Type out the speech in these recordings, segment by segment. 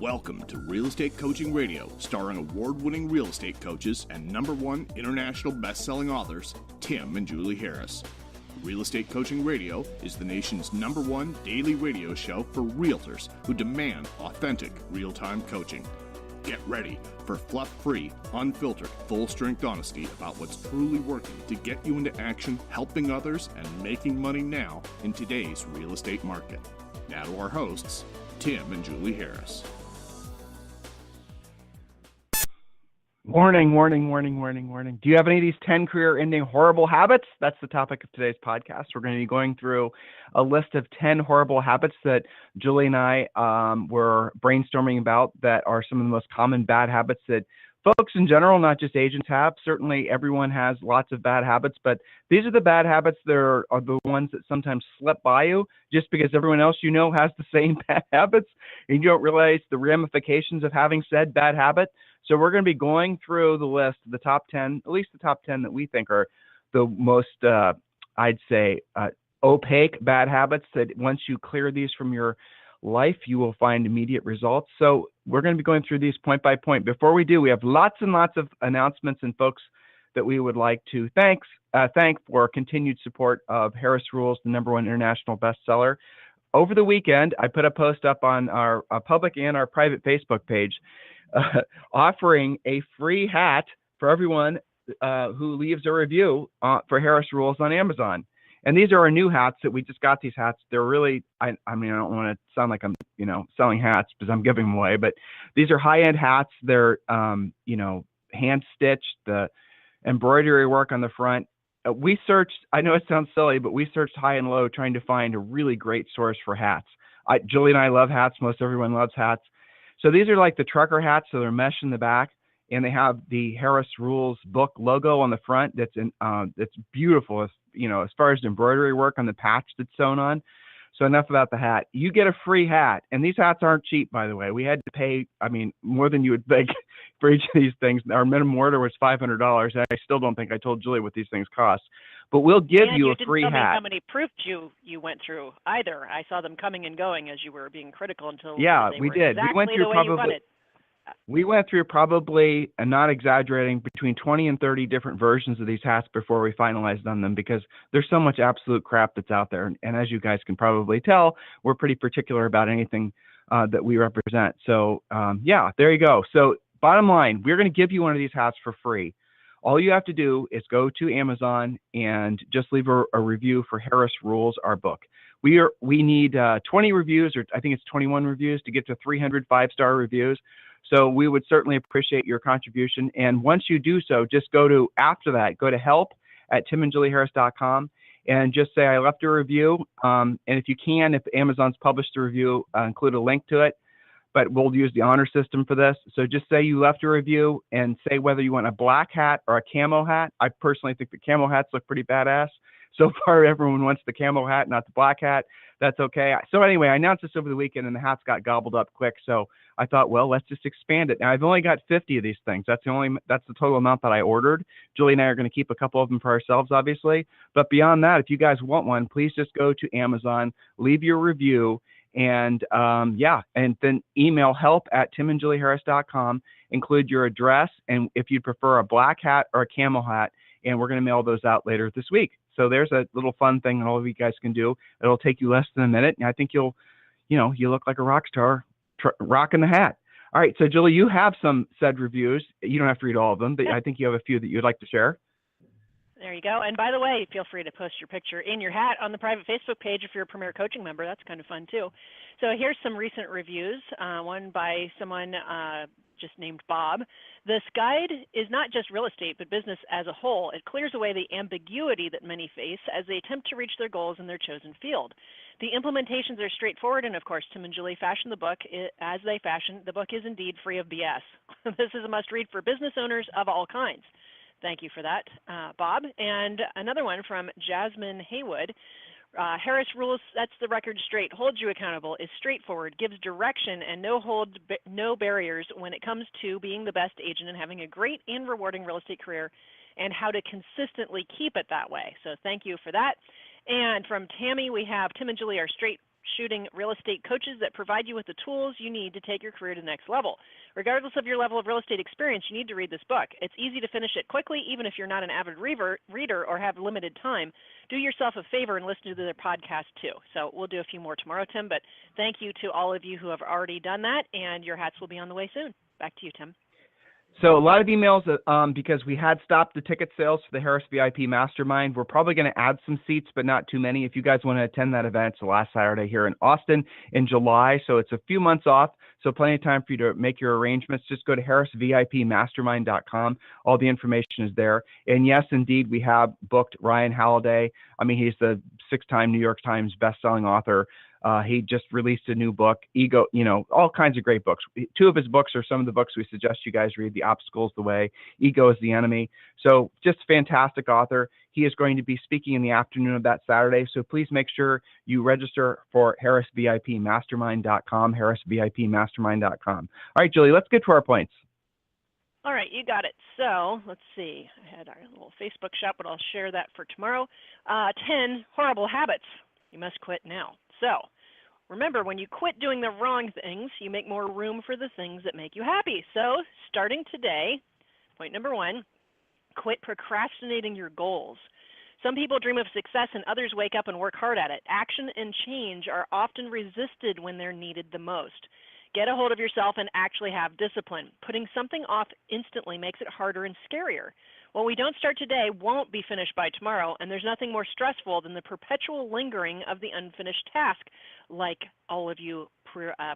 Welcome to Real Estate Coaching Radio, starring award-winning real estate coaches and #1 international best-selling authors, Tim and Julie Harris. Real Estate Coaching Radio is the nation's #1 daily radio show for realtors who demand authentic, real-time coaching. Get ready for fluff-free, unfiltered, full-strength honesty about what's truly working to get you into action, helping others, and making money now in today's real estate market. Now to our hosts, Tim and Julie Harris. Warning. Do you have any of these 10 career-ending horrible habits? That's the topic of today's podcast. We're going to be going through a list of 10 horrible habits that Julie and I were brainstorming about that are some of the most common bad habits that folks in general, not just agents, have. Certainly everyone has lots of bad habits, but these are the bad habits that are the ones that sometimes slip by you just because everyone else you know has the same bad habits and you don't realize the ramifications of having said bad habit. So we're going to be going through the list, the top 10, at least the top 10 that we think are the most, I'd say, opaque bad habits that once you clear these from your life, you will find immediate results. So we're going to be going through these point by point. Before we do, we have lots and lots of announcements and folks that we would like to thank for continued support of Harris Rules, the #1 international bestseller. Over the weekend, I put a post up on our public and our private Facebook page offering a free hat for everyone who leaves a review for Harris Rules on Amazon. And these are our new hats that we just got. These hats, they're really, I mean, I don't want to sound like I'm, selling hats because I'm giving them away, but these are high-end hats. They're, hand-stitched, the embroidery work on the front. We searched, I know it sounds silly, but we searched high and low trying to find a really great source for hats. Julie and I love hats. Most everyone loves hats. So these are like the trucker hats, so they're mesh in the back, and they have the Harris Rules book logo on the front. That's beautiful. As far as the embroidery work on the patch that's sewn on. So enough about the hat. You get a free hat, and these hats aren't cheap, by the way. We had to pay, more than you would think for each of these things. Our minimum order was $500, and I still don't think I told Julie what these things cost. But we'll give you a free hat. You didn't tell me how many proofs you went through either. I saw them coming and going as you were being critical until we did. Exactly we went through We went through probably, and not exaggerating, between 20 and 30 different versions of these hats before we finalized on them because there's so much absolute crap that's out there. And as you guys can probably tell, we're pretty particular about anything that we represent. So there you go. So bottom line, we're going to give you one of these hats for free. All you have to do is go to Amazon and just leave a review for Harris Rules, our book. We need 20 reviews, or I think it's 21 reviews to get to 300 5-star reviews. So we would certainly appreciate your contribution. And once you do so, just go to help@timandjulieharris.com and just say, I left a review. And if you can, if Amazon's published a review, include a link to it. But we'll use the honor system for this. So just say you left a review and say whether you want a black hat or a camo hat. I personally think the camo hats look pretty badass. So far, everyone wants the camo hat, not the black hat. That's okay. So anyway, I announced this over the weekend and the hats got gobbled up quick. So I thought, well, let's just expand it. Now I've only got 50 of these things. That's the total amount that I ordered. Julie and I are going to keep a couple of them for ourselves, obviously. But beyond that, if you guys want one, please just go to Amazon, leave your review, and and then email help@timandjulieharris.com, include your address, and if you'd prefer a black hat or a camel hat, and we're going to mail those out later this week. So there's a little fun thing that all of you guys can do. It'll take you less than a minute, and I think you look like a rock star rocking the hat. All right, so Julie, you have some said reviews. You don't have to read all of them, but I think you have a few that you'd like to share. There you go. And by the way, feel free to post your picture in your hat on the private Facebook page if you're a Premier Coaching member. That's kind of fun, too. So here's some recent reviews, one by someone just named Bob. This guide is not just real estate, but business as a whole. It clears away the ambiguity that many face as they attempt to reach their goals in their chosen field. The implementations are straightforward, and of course, Tim and Julie fashioned the book as they fashioned. The book is indeed free of BS. This is a must-read for business owners of all kinds. Thank you for that, Bob. And another one from Jasmine Haywood. Harris Rules sets the record straight, holds you accountable, is straightforward, gives direction, and no barriers when it comes to being the best agent and having a great and rewarding real estate career and how to consistently keep it that way. So thank you for that. And from Tammy, we have Tim and Julie are shooting real estate coaches that provide you with the tools you need to take your career to the next level. Regardless of your level of real estate experience, you need to read this book. It's easy to finish it quickly, even if you're not an avid reader or have limited time. Do yourself a favor and listen to their podcast too. So we'll do a few more tomorrow, Tim, but thank you to all of you who have already done that, and your hats will be on the way soon. Back to you, Tim. So a lot of emails because we had stopped the ticket sales for the Harris VIP Mastermind. We're probably going to add some seats, but not too many. If you guys want to attend that event, it's the last Saturday here in Austin in July. So it's a few months off. So plenty of time for you to make your arrangements. Just go to harrisvipmastermind.com. All the information is there. And yes, indeed, we have booked Ryan Halliday. I mean, he's the 6-time New York Times bestselling author. He just released a new book, Ego, all kinds of great books. 2 of his books are some of the books we suggest you guys read. The Obstacle is the Way, Ego is the Enemy. So just fantastic author. He is going to be speaking in the afternoon of that Saturday. So please make sure you register for harrisvipmastermind.com, harrisvipmastermind.com. All right, Julie, let's get to our points. All right, you got it. So let's see. I had our little Facebook shop, but I'll share that for tomorrow. 10 horrible habits you must quit now. So remember, when you quit doing the wrong things, you make more room for the things that make you happy. So starting today, point number 1, quit procrastinating your goals. Some people dream of success and others wake up and work hard at it. Action and change are often resisted when they're needed the most. Get a hold of yourself and actually have discipline. Putting something off instantly makes it harder and scarier. What we don't start today won't be finished by tomorrow, and there's nothing more stressful than the perpetual lingering of the unfinished task, like all of you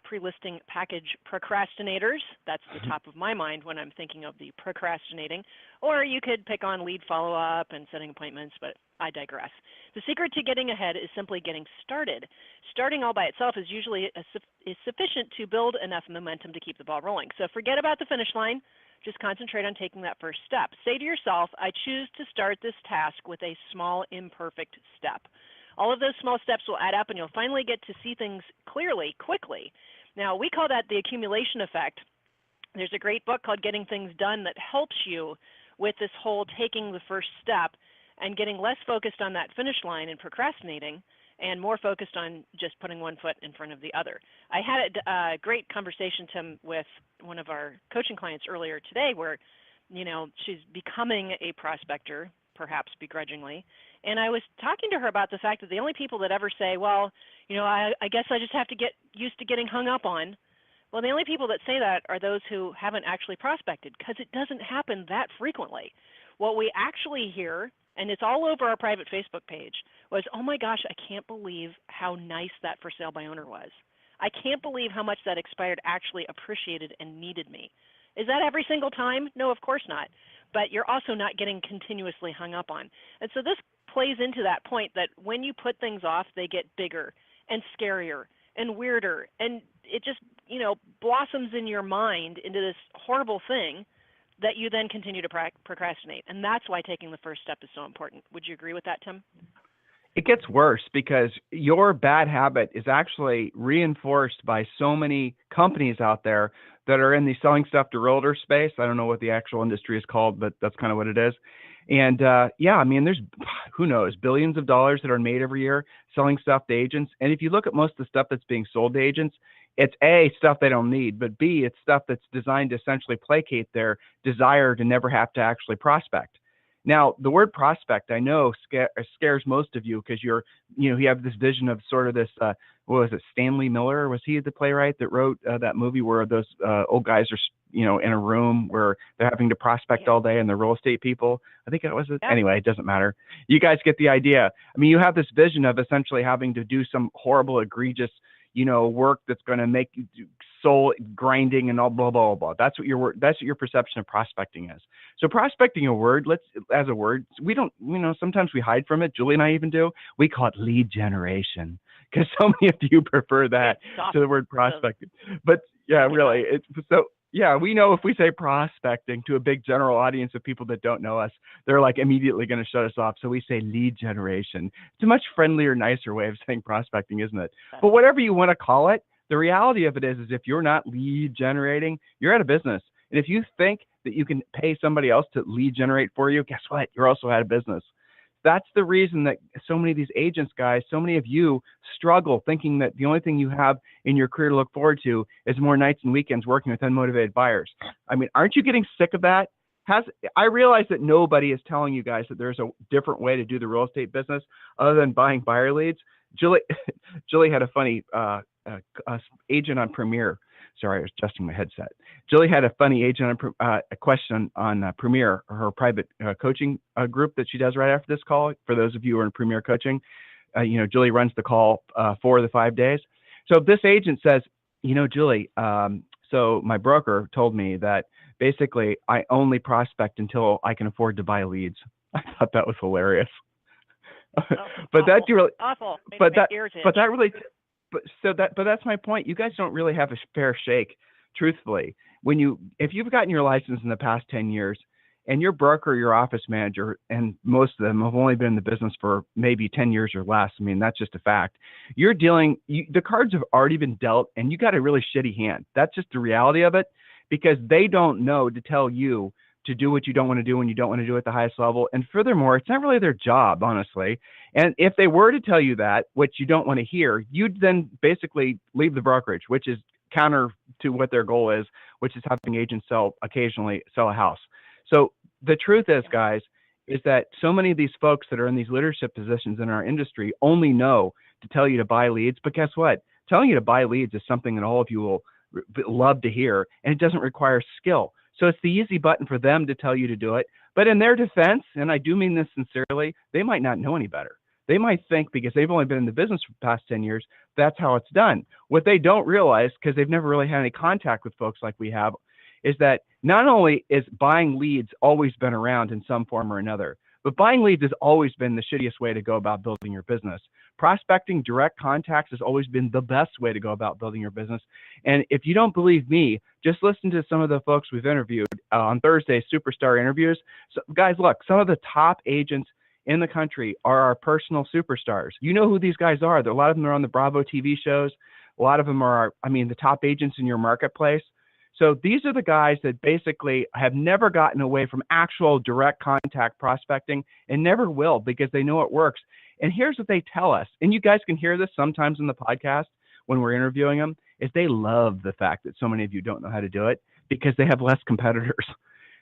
pre-listing package procrastinators. That's the top of my mind when I'm thinking of the procrastinating. Or you could pick on lead follow-up and setting appointments, but I digress. The secret to getting ahead is simply getting started. Starting all by itself is usually is sufficient to build enough momentum to keep the ball rolling. So forget about the finish line. Just concentrate on taking that first step. Say to yourself, I choose to start this task with a small, imperfect step. All of those small steps will add up, and you'll finally get to see things clearly, quickly. Now, we call that the accumulation effect. There's a great book called Getting Things Done that helps you with this whole taking the first step and getting less focused on that finish line and procrastinating, and more focused on just putting one foot in front of the other. I had a great conversation, Tim, with one of our coaching clients earlier today where, she's becoming a prospector, perhaps begrudgingly, and I was talking to her about the fact that the only people that ever say, well, I guess I just have to get used to getting hung up on. Well, the only people that say that are those who haven't actually prospected, because it doesn't happen that frequently. What we actually hear, and it's all over our private Facebook page, was, oh my gosh, I can't believe how nice that for sale by owner was. I can't believe how much that expired actually appreciated and needed me. Is that every single time? No, of course not. But you're also not getting continuously hung up on. And so this plays into that point that when you put things off, they get bigger and scarier and weirder. And it just, blossoms in your mind into this horrible thing that you then continue to procrastinate. And that's why taking the first step is so important. Would you agree with that, Tim? It gets worse because your bad habit is actually reinforced by so many companies out there that are in the selling stuff to realtor space. I don't know what the actual industry is called, but that's kind of what it is. And there's, who knows, billions of dollars that are made every year selling stuff to agents. And if you look at most of the stuff that's being sold to agents, it's A, stuff they don't need, but B, it's stuff that's designed to essentially placate their desire to never have to actually prospect. Now, the word prospect, I know, scares most of you because you have this vision of sort of this, what was it, Stanley Miller? Was he the playwright that wrote that movie where those old guys are, in a room where they're having to prospect all day and they're real estate people? I think it was it. Yeah. Anyway, it doesn't matter. You guys get the idea. I mean, you have this vision of essentially having to do some horrible, egregious, work that's going to make you do soul grinding and all blah, blah, blah. That's what your perception of prospecting is. So prospecting as a word, we don't, sometimes we hide from it. Julie and I even do. We call it lead generation because so many of you prefer that to the word prospecting. But yeah, really. We know if we say prospecting to a big general audience of people that don't know us, they're like immediately going to shut us off. So we say lead generation. It's a much friendlier, nicer way of saying prospecting, isn't it? But whatever you want to call it, the reality of it is if you're not lead generating, you're out of business. And if you think that you can pay somebody else to lead generate for you, guess what? You're also out of business. That's the reason that so many of these agents, guys, so many of you struggle thinking that the only thing you have in your career to look forward to is more nights and weekends working with unmotivated buyers. I mean, aren't you getting sick of that? I realize that nobody is telling you guys that there's a different way to do the real estate business other than buying buyer leads. Julie had a funny agent on Premier. Sorry, I was adjusting my headset. Julie had a funny agent on a question on Premier, her private coaching group that she does right after this call. For those of you who are in Premier coaching, Julie runs the call 4 of the 5 days. So this agent says, Julie, so my broker told me that basically I only prospect until I can afford to buy leads. I thought that was hilarious. But that's my point. You guys don't really have a fair shake, truthfully. If you've gotten your license in the past 10 years and your broker, your office manager, and most of them have only been in the business for maybe 10 years or less, I mean, that's just a fact. The cards have already been dealt and you got a really shitty hand. That's just the reality of it, because they don't know to tell you to do what you don't want to do when you don't want to do it at the highest level. And furthermore, it's not really their job, honestly. And if they were to tell you that, which you don't want to hear, you'd then basically leave the brokerage, which is counter to what their goal is, which is having agents occasionally sell a house. So the truth is, guys, is that so many of these folks that are in these leadership positions in our industry only know to tell you to buy leads. But guess what? Telling you to buy leads is something that all of you will love to hear, and it doesn't require skill. So it's the easy button for them to tell you to do it. But in their defense, and I do mean this sincerely, they might not know any better. They might think because they've only been in the business for the past 10 years, that's how it's done. What they don't realize, because they've never really had any contact with folks like we have, is that not only is buying leads always been around in some form or another, but buying leads has always been the shittiest way to go about building your business. Prospecting direct contacts has always been the best way to go about building your business. And if you don't believe me, just listen to some of the folks we've interviewed on Thursday's Superstar interviews. So, guys, look, some of the top agents in the country are our personal superstars. You know who these guys are. A lot of them are on the Bravo TV shows. A lot of them are, the top agents in your marketplace. So these are the guys that basically have never gotten away from actual direct contact prospecting and never will, because they know it works. And here's what they tell us, and you guys can hear this sometimes in the podcast when we're interviewing them, is they love the fact that so many of you don't know how to do it because they have less competitors.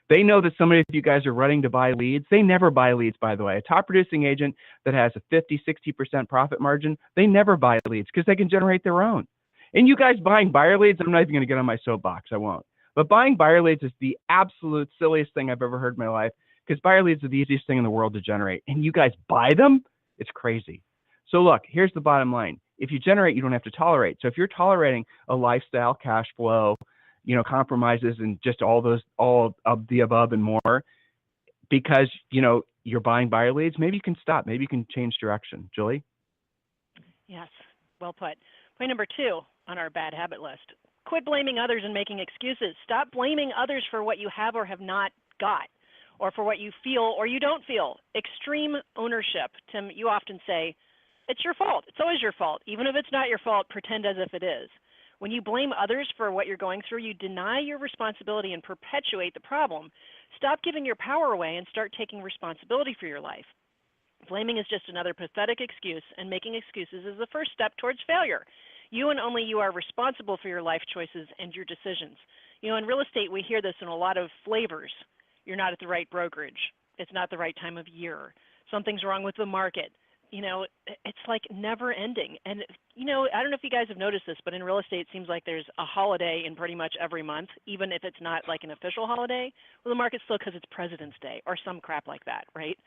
They know that so many of you guys are running to buy leads. They never buy leads, by the way. A top producing agent that has a 50, 60% profit margin, they never buy leads because they can generate their own. And you guys buying buyer leads, I'm not even going to get on my soapbox. I won't. But buying buyer leads is the absolute silliest thing I've ever heard in my life, because buyer leads are the easiest thing in the world to generate. And you guys buy them? It's crazy. So look, here's the bottom line. If you generate, you don't have to tolerate. So if you're tolerating a lifestyle, cash flow, compromises, and just all of the above and more, because, you're buying buyer leads, maybe you can stop. Maybe you can change direction. Julie? Yes, well put. Point number 2 on our bad habit list. Quit blaming others and making excuses. Stop blaming others for what you have or have not got, or for what you feel or you don't feel. Extreme ownership. Tim, you often say, it's your fault. It's always your fault. Even if it's not your fault, pretend as if it is. When you blame others for what you're going through, you deny your responsibility and perpetuate the problem. Stop giving your power away and start taking responsibility for your life. Blaming is just another pathetic excuse, and making excuses is the first step towards failure. You and only you are responsible for your life choices and your decisions. In real estate, we hear this in a lot of flavors. You're not at the right brokerage. It's not the right time of year. Something's wrong with the market. It's like never ending. And, I don't know if you guys have noticed this, but in real estate, it seems like there's a holiday in pretty much every month, even if it's not like an official holiday. Well, the market's still because it's President's Day or some crap like that, right?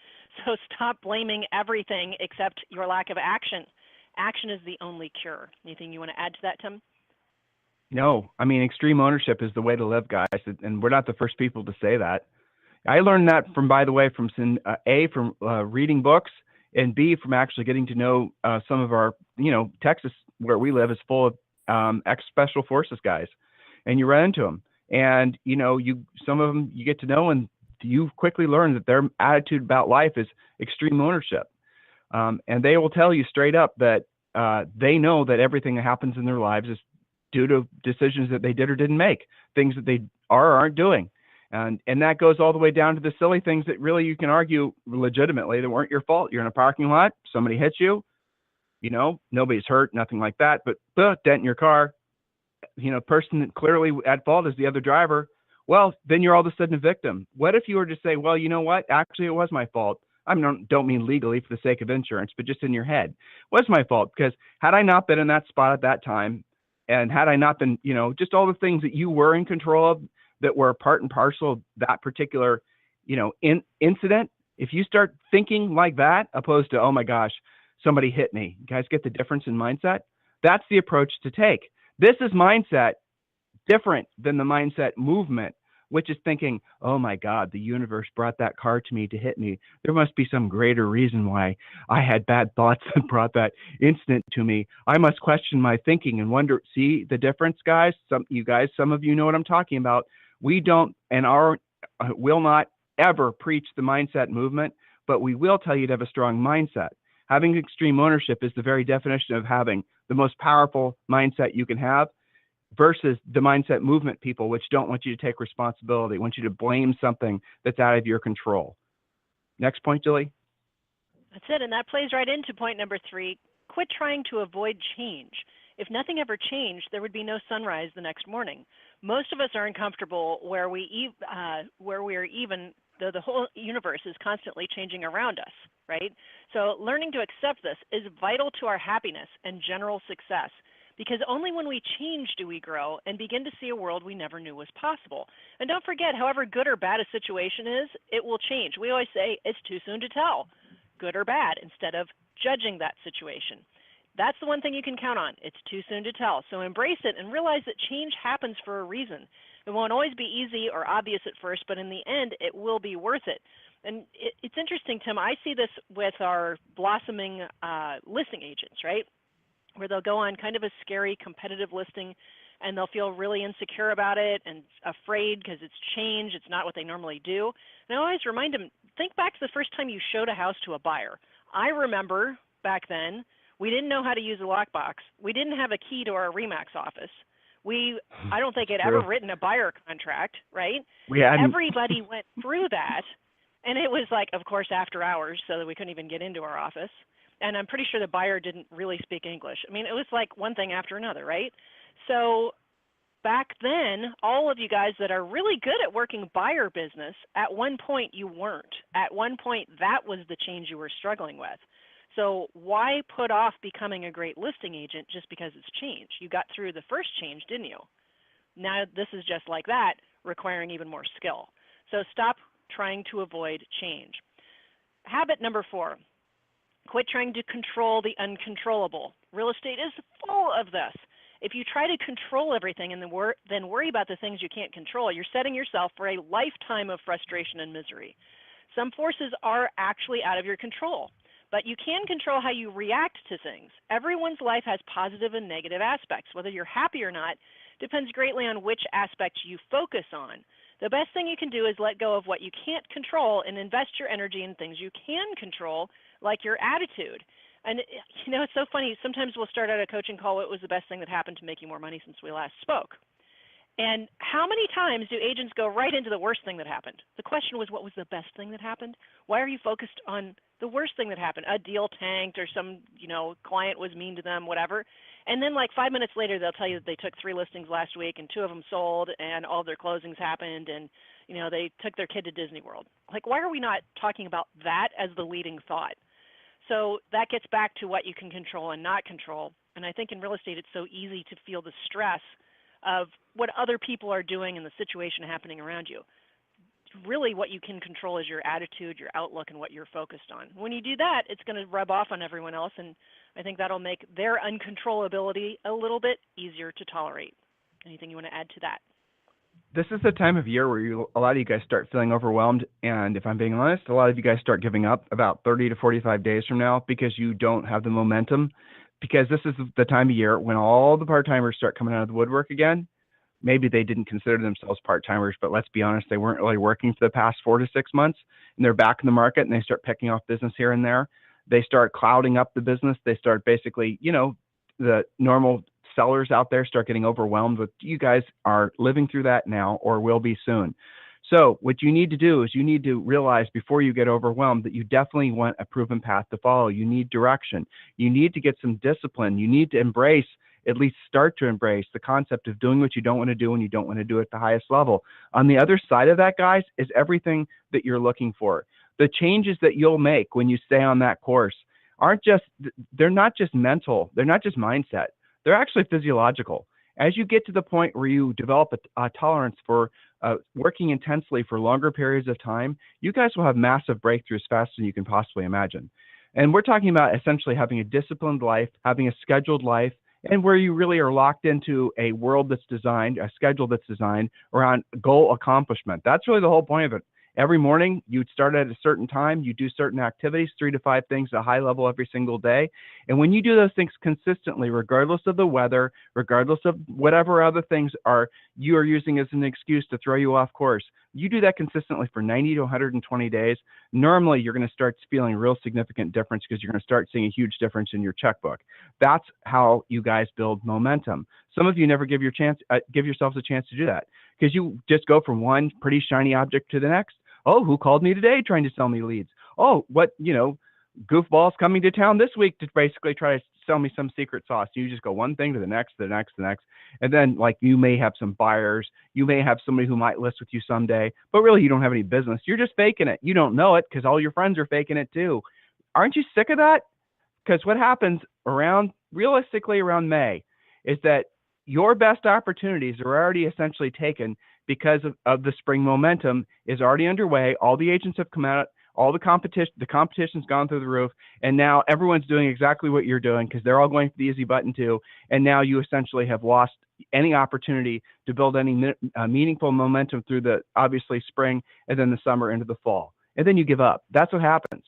So stop blaming everything except your lack of action. Action is the only cure. Anything you want to add to that, Tim? No, extreme ownership is the way to live, guys. And we're not the first people to say that. I learned that from reading books, and B, from actually getting to know some of our, Texas, where we live, is full of ex-special forces guys, and you run into them. And, some of them you get to know, and you quickly learn that their attitude about life is extreme ownership. And they will tell you straight up that they know that everything that happens in their lives is due to decisions that they did or didn't make, things that they are or aren't doing. And that goes all the way down to the silly things that really you can argue legitimately that weren't your fault. You're in a parking lot, somebody hits you, nobody's hurt, nothing like that, but dent in your car, person that clearly at fault is the other driver. Well, then you're all of a sudden a victim. What if you were to say, well, you know what? Actually, it was my fault. I don't mean legally for the sake of insurance, but just in your head. Was my fault because had I not been in that spot at that time, and had I not been, just all the things that you were in control of that were part and parcel of that particular, incident, if you start thinking like that, opposed to, oh my gosh, somebody hit me. You guys get the difference in mindset? That's the approach to take. This is mindset different than the mindset movement, which is thinking, oh my God, the universe brought that car to me to hit me. There must be some greater reason why I had bad thoughts that brought that incident to me. I must question my thinking and wonder, see the difference, guys? Some of you know what I'm talking about. We don't and will not ever preach the mindset movement, but we will tell you to have a strong mindset. Having extreme ownership is the very definition of having the most powerful mindset you can have, versus the mindset movement people, which don't want you to take responsibility, want you to blame something that's out of your control. Next point, Julie. That's it, and that plays right into point number 3. Quit trying to avoid change. If nothing ever changed, there would be no sunrise the next morning. Most of us are uncomfortable where we are even though the whole universe is constantly changing around us, right? So learning to accept this is vital to our happiness and general success, because only when we change do we grow and begin to see a world we never knew was possible. And don't forget, however good or bad a situation is, it will change. We always say it's too soon to tell, good or bad, instead of judging that situation. That's the one thing you can count on. It's too soon to tell. So embrace it and realize that change happens for a reason. It won't always be easy or obvious at first, but in the end, it will be worth it. And it's interesting, Tim, I see this with our blossoming listing agents, right? Where they'll go on kind of a scary competitive listing and they'll feel really insecure about it and afraid because it's change, it's not what they normally do. And I always remind them, think back to the first time you showed a house to a buyer. I remember back then, we didn't know how to use a lockbox. We didn't have a key to our RE/MAX office. I don't think I'd ever written a buyer contract, right? Everybody went through that, and it was like, of course, after hours, so that we couldn't even get into our office. And I'm pretty sure the buyer didn't really speak English. I mean, it was like one thing after another, right? So back then, all of you guys that are really good at working buyer business, at one point you weren't. At one point, that was the change you were struggling with. So why put off becoming a great listing agent just because it's change? You got through the first change, didn't you? Now this is just like that, requiring even more skill. So stop trying to avoid change. Habit number 4. Quit trying to control the uncontrollable. Real estate is full of this. If you try to control everything and then worry about the things you can't control, you're setting yourself for a lifetime of frustration and misery. Some forces are actually out of your control, but you can control how you react to things. Everyone's life has positive and negative aspects. Whether you're happy or not depends greatly on which aspect you focus on. The best thing you can do is let go of what you can't control and invest your energy in things you can control, like your attitude. And it's so funny. Sometimes we'll start out a coaching call, what was the best thing that happened to make you more money since we last spoke? And how many times do agents go right into the worst thing that happened? The question was, what was the best thing that happened? Why are you focused on the worst thing that happened? A deal tanked or some, client was mean to them, whatever. And then like 5 minutes later, they'll tell you that they took 3 listings last week and 2 of them sold and all their closings happened and, they took their kid to Disney World. Like, why are we not talking about that as the leading thought? So that gets back to what you can control and not control. And I think in real estate, it's so easy to feel the stress of what other people are doing and the situation happening around you. Really what you can control is your attitude, your outlook, and what you're focused on. When you do that, it's going to rub off on everyone else, and I think that'll make their uncontrollability a little bit easier to tolerate. Anything you want to add to that? This is the time of year where a lot of you guys start feeling overwhelmed, and if I'm being honest, a lot of you guys start giving up about 30 to 45 days from now because you don't have the momentum, because this is the time of year when all the part-timers start coming out of the woodwork again. Maybe they didn't consider themselves part-timers, but let's be honest, they weren't really working for the past 4 to 6 months, and they're back in the market, and they start picking off business here and there. They start clouding up the business. They start basically, the normal sellers out there start getting overwhelmed with, you guys are living through that now or will be soon. So what you need to do is you need to realize before you get overwhelmed that you definitely want a proven path to follow. You need direction. You need to get some discipline. You need to embrace, at least start to embrace, the concept of doing what you don't want to do and you don't want to do at the highest level. On the other side of that, guys, is everything that you're looking for. The changes that you'll make when you stay on that course they're not just mental, they're not just mindset, they're actually physiological. As you get to the point where you develop a tolerance for working intensely for longer periods of time, you guys will have massive breakthroughs faster than you can possibly imagine. And we're talking about essentially having a disciplined life, having a scheduled life, and where you really are locked into a world that's designed, a schedule that's designed around goal accomplishment. That's really the whole point of it. Every morning, you'd start at a certain time, you do certain activities, 3 to 5 things at a high level every single day. And when you do those things consistently, regardless of the weather, regardless of whatever other things you are using as an excuse to throw you off course, you do that consistently for 90 to 120 days, normally you're going to start feeling a real significant difference because you're going to start seeing a huge difference in your checkbook. That's how you guys build momentum. Some of you never give yourselves a chance to do that because you just go from one pretty shiny object to the next. Oh, who called me today trying to sell me leads? Oh, what, goofball's coming to town this week to basically try to sell me some secret sauce. You just go one thing to the next, the next, the next. And then you may have some buyers. You may have somebody who might list with you someday, but really you don't have any business. You're just faking it. You don't know it because all your friends are faking it too. Aren't you sick of that? Because what happens realistically around May is that your best opportunities are already essentially taken because of the spring momentum is already underway. All the agents have come out, all the competition's gone through the roof, and now everyone's doing exactly what you're doing because they're all going for the easy button too. And now you essentially have lost any opportunity to build any meaningful momentum through the obviously spring and then the summer into the fall. And then you give up. That's what happens.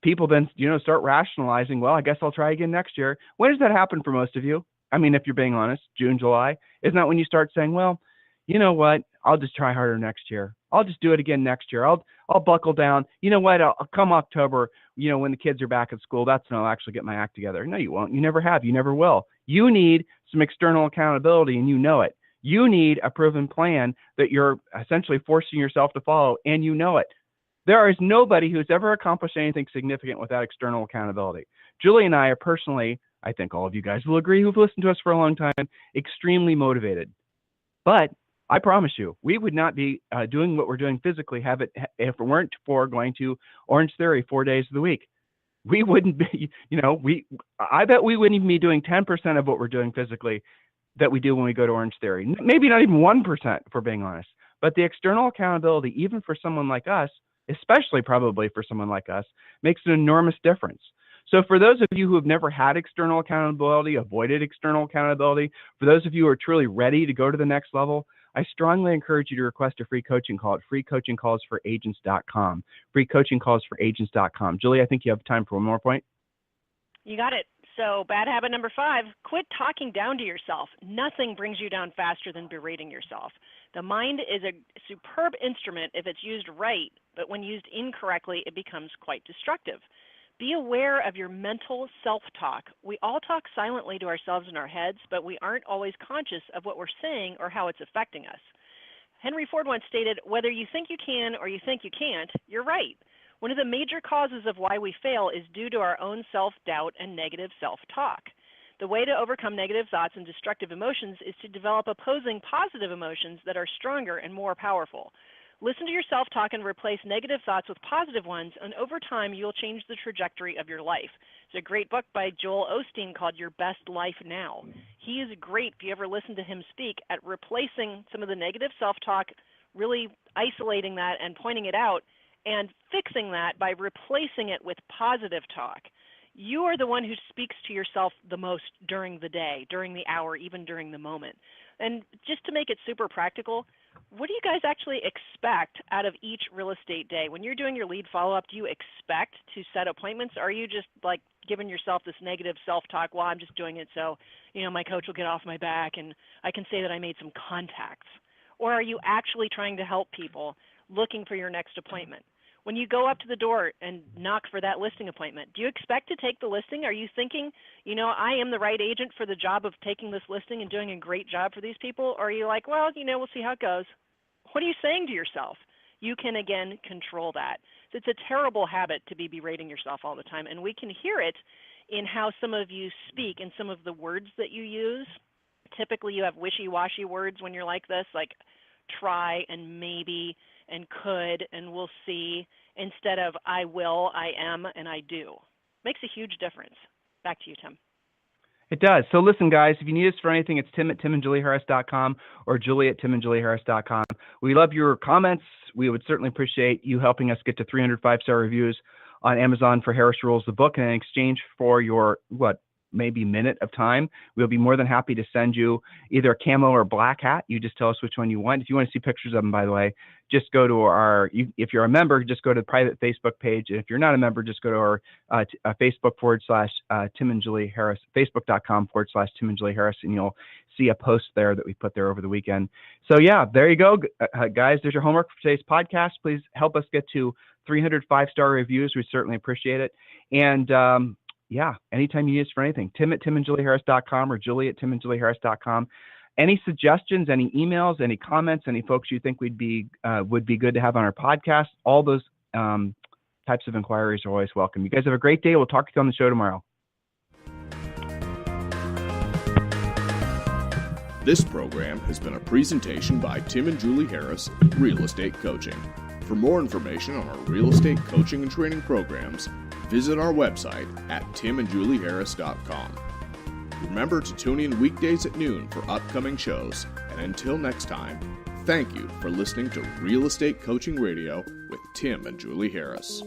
People then, start rationalizing, well, I guess I'll try again next year. When does that happen for most of you? I mean, if you're being honest, June, July, isn't that when you start saying, well, you know what? I'll just try harder next year. I'll just do it again next year. I'll buckle down. You know what? I'll come October, when the kids are back at school, that's when I'll actually get my act together. No, you won't. You never have. You never will. You need some external accountability, and you know it. You need a proven plan that you're essentially forcing yourself to follow, and you know it. There is nobody who's ever accomplished anything significant without external accountability. Julie and I are personally, I think all of you guys will agree who've listened to us for a long time, extremely motivated. But I promise you, we would not be doing what we're doing physically if it weren't for going to Orange Theory 4 days of the week. We wouldn't be, I bet we wouldn't even be doing 10% of what we're doing physically that we do when we go to Orange Theory. Maybe not even 1%, if we're being honest. But the external accountability, even for someone like us, especially probably for someone like us, makes an enormous difference. So for those of you who have never had external accountability, avoided external accountability, for those of you who are truly ready to go to the next level, I strongly encourage you to request a free coaching call at freecoachingcallsforagents.com. Freecoachingcallsforagents.com. Julie, I think you have time for one more point. You got it. So bad habit number 5, quit talking down to yourself. Nothing brings you down faster than berating yourself. The mind is a superb instrument if it's used right, but when used incorrectly, it becomes quite destructive. Be aware of your mental self-talk. We all talk silently to ourselves in our heads, but we aren't always conscious of what we're saying or how it's affecting us. Henry Ford once stated, whether you think you can or you think you can't, you're right. One of the major causes of why we fail is due to our own self-doubt and negative self-talk. The way to overcome negative thoughts and destructive emotions is to develop opposing positive emotions that are stronger and more powerful. Listen to your self-talk and replace negative thoughts with positive ones, and over time, you'll change the trajectory of your life. There's a great book by Joel Osteen called Your Best Life Now. He is great, if you ever listen to him speak, at replacing some of the negative self-talk, really isolating that and pointing it out, and fixing that by replacing it with positive talk. You are the one who speaks to yourself the most during the day, during the hour, even during the moment. And just to make it super practical, what do you guys actually expect out of each real estate day? When you're doing your lead follow-up, do you expect to set appointments? Or are you just like giving yourself this negative self-talk, well, I'm just doing it so, my coach will get off my back and I can say that I made some contacts? Or are you actually trying to help people looking for your next appointment? When you go up to the door and knock for that listing appointment, do you expect to take the listing? Are you thinking, I am the right agent for the job of taking this listing and doing a great job for these people? Or are you like, well, we'll see how it goes? What are you saying to yourself? You can, again, control that. So it's a terrible habit to be berating yourself all the time, and we can hear it in how some of you speak and some of the words that you use. Typically, you have wishy-washy words when you're like this, like try and maybe and could and we'll see, instead of I will, I am, and I do. Makes a huge difference. Back to you, Tim. It does. So listen, guys, if you need us for anything, it's tim@timandjulieharris.com or julie@timandjulieharris.com. We love your comments. We would certainly appreciate you helping us get to 300 5-star reviews on Amazon for Harris Rules the book. And in exchange for your, maybe minute of time, we'll be more than happy to send you either a camo or black hat. You just tell us which one you want. If you want to see pictures of them, by the way, just go to if you're a member, just go to the private Facebook page. And if you're not a member, just go to our Facebook/Tim and Julie Harris, Facebook.com/Tim and Julie Harris, and you'll see a post there that we put there over the weekend. So yeah, there you go, guys. There's your homework for today's podcast. Please help us get to 300 5-star reviews. We certainly appreciate it. And yeah, anytime you need us for anything, tim@timandjulieharris.com or julie@timandjulieharris.com. Any suggestions, any emails, any comments, any folks you think would be good to have on our podcast, all those types of inquiries are always welcome. You guys have a great day. We'll talk to you on the show tomorrow. This program has been a presentation by Tim and Julie Harris, Real Estate Coaching. For more information on our real estate coaching and training programs, visit our website at timandjulieharris.com. Remember to tune in weekdays at noon for upcoming shows. And until next time, thank you for listening to Real Estate Coaching Radio with Tim and Julie Harris.